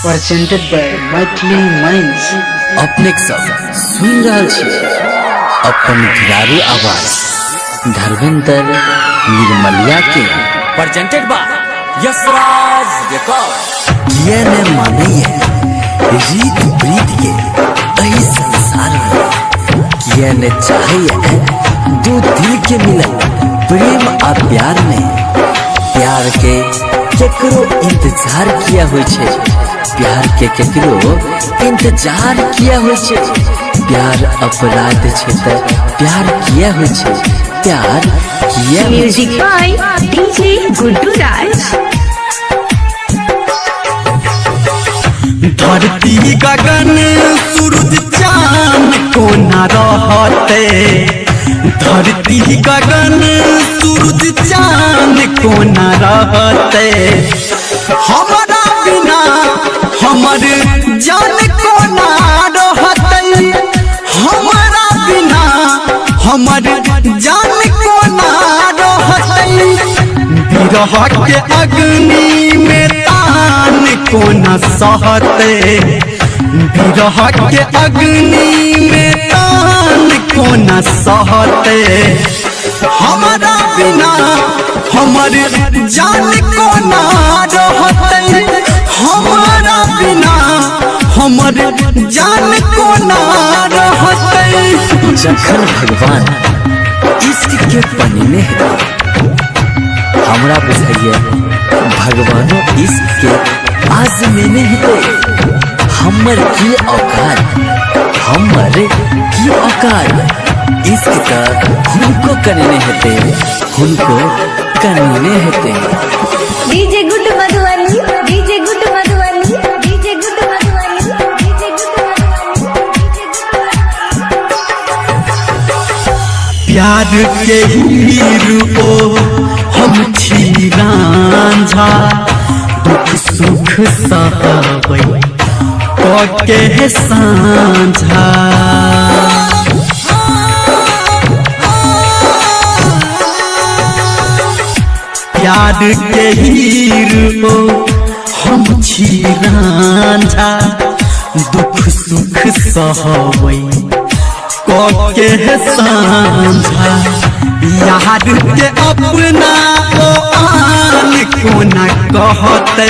presented by Mighty Minds। अपने सब सुन रहल छी अपन घिरारू आवाज धर्मेंद्र निर्मलिया के प्रेजेंटेड बाय यशराज रिकॉर्ड। किए ने माने रीत प्रीत के एही संसार में किए ने चाहे दो दिल के मिलन प्रेम आ प्यार में प्यार के केकरो इंतजार किया होय छे, प्यार के केकरो इंतजार किया होय छे। प्यार अपराध छे त प्यार किया होय छे, प्यार किया। म्यूजिक बाय डीजे गुड्डू राज। धरती गगन सूरज चांद को न रहते, धरती गगन सूरज चांद को न रहते, हमारा बिना हमर जान को न रहते, हमारा बिना हमर जान को न रहते। विरह के अग्नि में तान को न सहते, विरह के अग्नि में तान को न सहते, हमारा बिना हमर जान को न रहते, हमारा बिना हमर जान को न रहते। जखन भगवान इश्क के पनीने है हमरा बुझाइए भगवानो इश्क के आजमेने हेते। हमर की औकात, हमर की औकात इश्क का हुनको करने हेते, हुनको करने हेते। DJ good Madhubani, DJ good Madhubani, DJ good Madhubani, DJ good Madhubani. प्यार के हीरो हम छी रांझा, दुख सुख सहबै के सांझा। प्यार के हीरो हम छी रांझा, दुख सुख सहबै के सांझा। यार के अपना ओ आन को न कहते,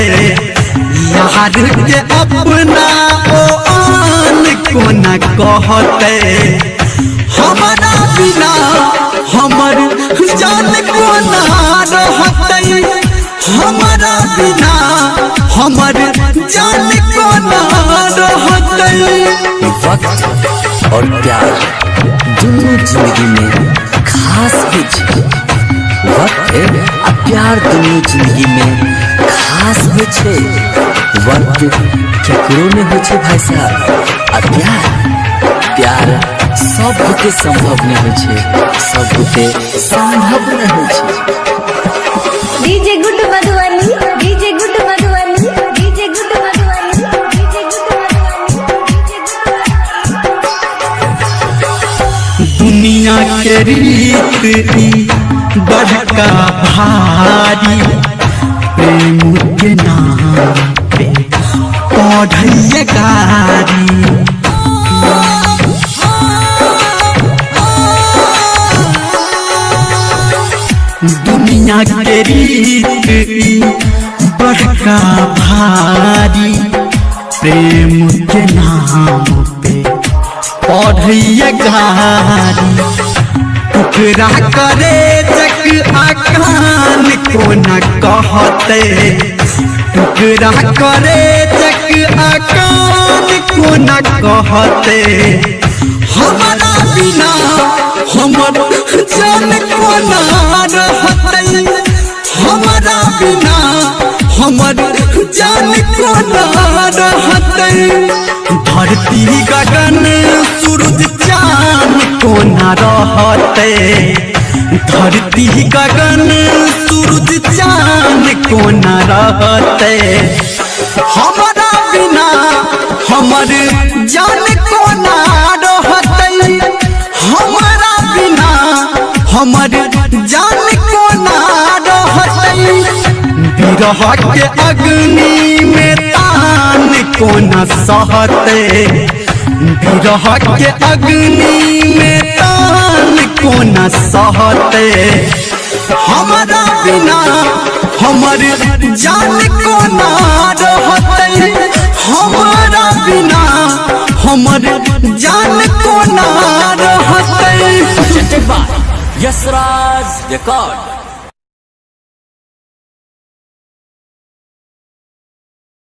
यार के अपना ओ आन को न कहते, हमारा बिना हमर जान को न रहते, हमारा बिना हमर जान को न रहते। वक्त और प्यार दोनों जिंदगी में खास भी छे, वक्त आ प्यार दोनों जिंदगी में खास भी छे। वक्त केकरो ने हो छे भाई साहब, आ प्यार सब के संभव नहीं हो छे, सब के संभव नहीं हो छे। DJ good Madhubani, DJ good Madhubani, DJ good Madhubani, DJ good Madhubani, DJ good. दुनिया के रीत बड़का भारी, प्रेम के नाम पे पढ़ैया गारी। दुनिया के रीत बड़का भारी, प्रेम के नाम पे पढ़ैया गारी। टुकड़ा करे जग आकान को न कहते, टुकड़ा करे जग आकान को न कहते, हमारा बिना हमर जान को न रहते, हमारा बिना हमर जान को न रहते। धरती गगन सूरज चांद को न रहते, धरती गगन सूरज चांद को न रहते, हमारा बिना हमर जान को न रहते, हमारा बिना हमर जान को न रहते। विरह के अग्नि में तान कोना सहते विरह के अग्नि में तान कोना सहते हमारा बिना हमर जान कोना रहते हमारा बिना हमर जान कोना रहते presented by Yasraj Record.